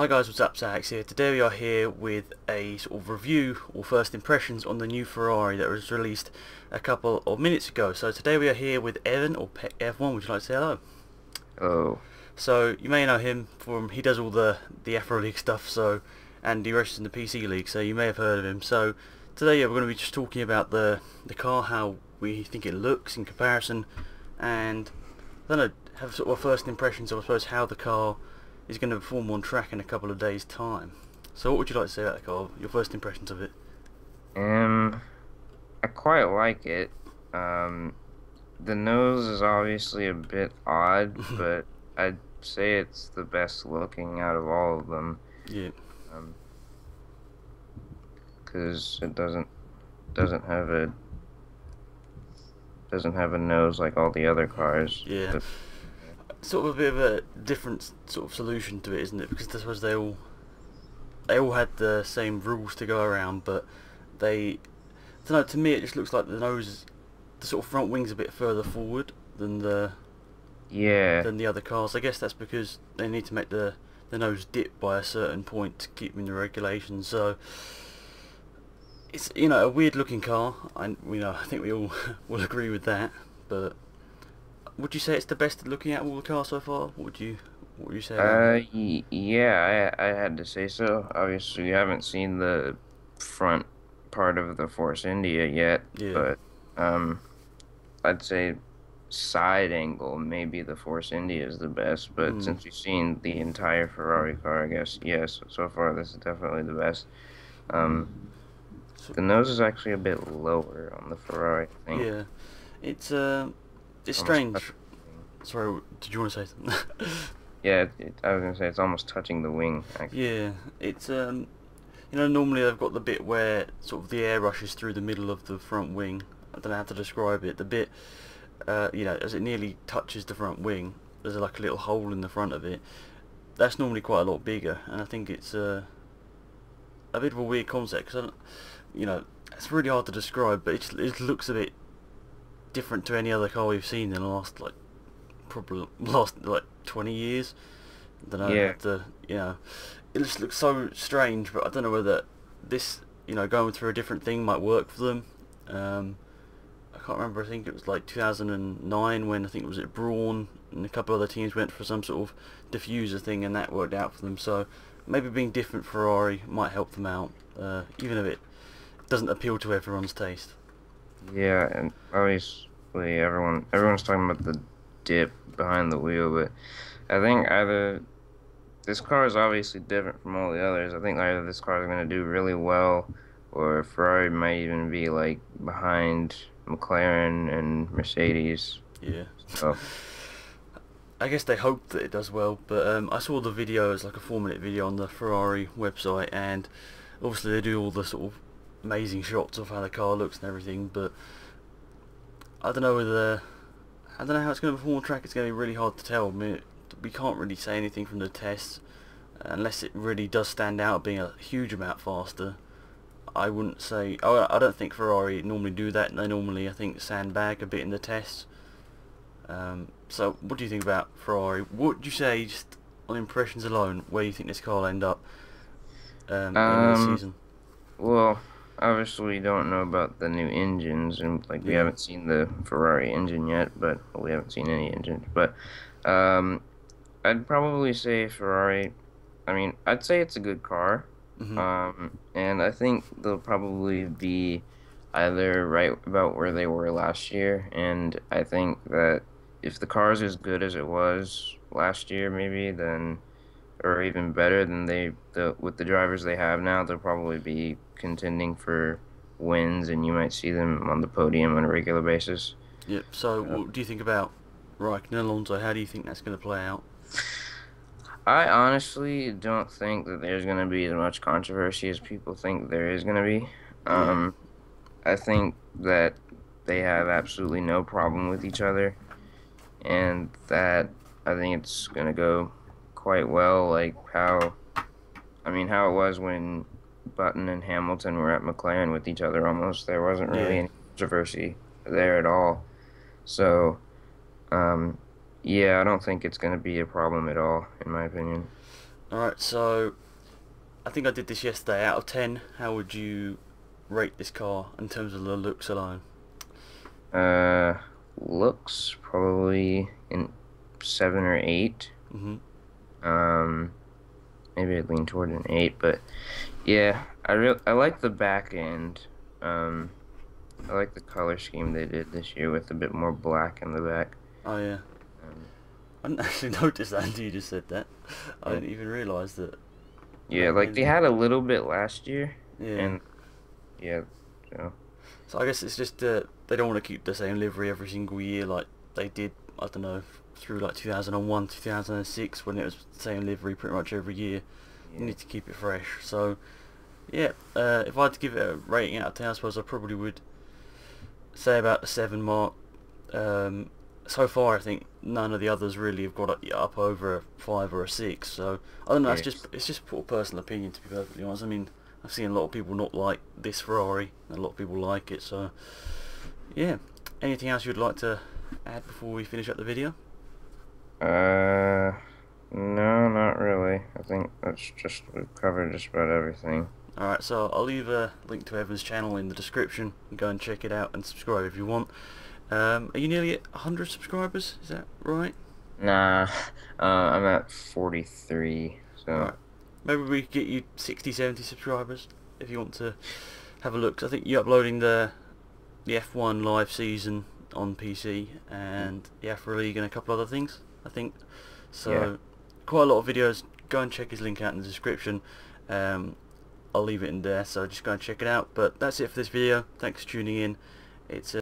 Hi guys, what's up? Zax here. Today we are here with a sort of review or first impressions on the new Ferrari that was released a couple of minutes ago. So today we are here with Evan, or F1. Would you like to say hello? Oh, So you may know him from, he does all the Afro League stuff, so, and he races in the PC League, so you may have heard of him. So today, yeah, we're going to be just talking about the car, how we think it looks in comparison, and I don't know, have sort of first impressions of, I suppose, how the car is going to perform on track in a couple of days' time. So what would you like to say about the car? Your first impressions of it? um, I quite like it. Um, the nose is obviously a bit odd, but I'd say it's the best looking out of all of them. Yeah, Um, because it doesn't have a nose like all the other cars. yeah. But, Sort of a bit of a different sort of solution to it, isn't it? Because I suppose they all had the same rules to go around, but I don't know. To me, it just looks like the nose, the sort of front wing's a bit further forward than yeah, the other cars. I guess that's because they need to make the nose dip by a certain point to keep in the regulations. So it's, a weird looking car. I think we all will agree with that. But would you say it's the best looking out of all the cars so far? What would you say about it? yeah, I had to say so. Obviously, we haven't seen the front part of the Force India yet, Yeah. but um. I'd say side angle, maybe the Force India is the best, but Hmm. since we've seen the entire Ferrari car, I guess, yes, so far this is definitely the best. Um, So, the nose is actually a bit lower on the Ferrari, I think. yeah. It's It's it's almost strange. touching the wing. Sorry, did you want to say something? Yeah, I was gonna say it's almost touching the wing, actually. Yeah, it's normally they've got the bit where sort of the air rushes through the middle of the front wing. I don't know how to describe it. The bit, as it nearly touches the front wing, there's like a little hole in the front of it. That's normally quite a lot bigger, and I think it's a bit of a weird concept because it's really hard to describe, but it looks a bit different to any other car we've seen in the last probably last 20 years. I don't know how Yeah, to, it just looks so strange, but I don't know whether this, going through a different thing might work for them. I can't remember, I think it was like 2009 when I think it was at Brawn and a couple other teams went for some sort of diffuser thing and that worked out for them, so maybe being different Ferrari might help them out, even if it doesn't appeal to everyone's taste. yeah, and obviously everyone's talking about the dip behind the wheel, but I think either this car is obviously different from all the others. I think either this car is going to do really well, or Ferrari might even be like behind McLaren and Mercedes. Yeah. So I guess they hope that it does well, but I saw the video as like a 4 minute video on the Ferrari website, and obviously they do all the sort of amazing shots of how the car looks and everything, but I don't know how it's going to perform on track. It's going to be really hard to tell. I mean, we can't really say anything from the tests unless it really does stand out being a huge amount faster. I wouldn't say. Oh, I don't think Ferrari normally do that. They normally, I think, sandbag a bit in the tests. So, what do you think about Ferrari? What would you say, just on impressions alone, where you think this car will end up at the end of the um, season? well, obviously we don't know about the new engines, and like we Yeah. haven't seen the Ferrari engine yet, but well, we haven't seen any engines. But um, I'd probably say Ferrari. I mean, I'd say it's a good car. Mhm. And I think they'll probably be either right about where they were last year, and I think that if the car is as good as it was last year, maybe then, or even better than with the drivers they have now, they'll probably be contending for wins, and you might see them on the podium on a regular basis. Yep. So, Uh, what do you think about Raikkonen and Alonso? How do you think that's going to play out? I honestly don't think that there's going to be as much controversy as people think there is going to be. Yeah. Um, I think that they have absolutely no problem with each other, and that I think it's gonna go quite well. Like how it was when Button and Hamilton were at McLaren with each other almost. There wasn't really Yeah. any controversy there at all. So, um, yeah, I don't think it's gonna be a problem at all, in my opinion. Alright, so I think I did this yesterday. Out of 10, how would you rate this car in terms of the looks alone? Uh, Looks probably in 7 or 8. Hmm. Um, Maybe I'd lean toward an 8, but yeah, I like the back end. Um, I like the color scheme they did this year with a bit more black in the back. Oh yeah. Um, I didn't actually notice that until you just said that. I yeah, didn't even realise that the yeah, back like end's they had a different. little bit last year, Yeah. and yeah, so So I guess it's just they don't want to keep the same livery every single year like they did, I don't know, through like 2001, 2006 when it was the same livery pretty much every year. You yeah, need to keep it fresh. So yeah, if I had to give it a rating out of 10, I suppose I probably would say about the 7 mark. Um, so far, I think none of the others really have got up over a 5 or a 6. So I don't know. yes. It's just for personal opinion, to be perfectly honest. I mean, I've seen a lot of people not like this Ferrari, and a lot of people like it. So yeah. Anything else you'd like to add before we finish up the video? Uh, no, not really. I think we've covered just about everything. Alright, so I'll leave a link to Evan's channel in the description. Go and check it out and subscribe if you want. Are you nearly at 100 subscribers? Is that right? Nah, I'm at 43, so Alright. Maybe we could get you 60, 70 subscribers if you want to have a look. 'Cause I think you're uploading the F1 live season on PC and the Afro League and a couple other things, I think. yeah. So, quite a lot of videos. Go and check his link out in the description. I'll leave it in there, so just go and check it out. But that's it for this video. Thanks for tuning in. It's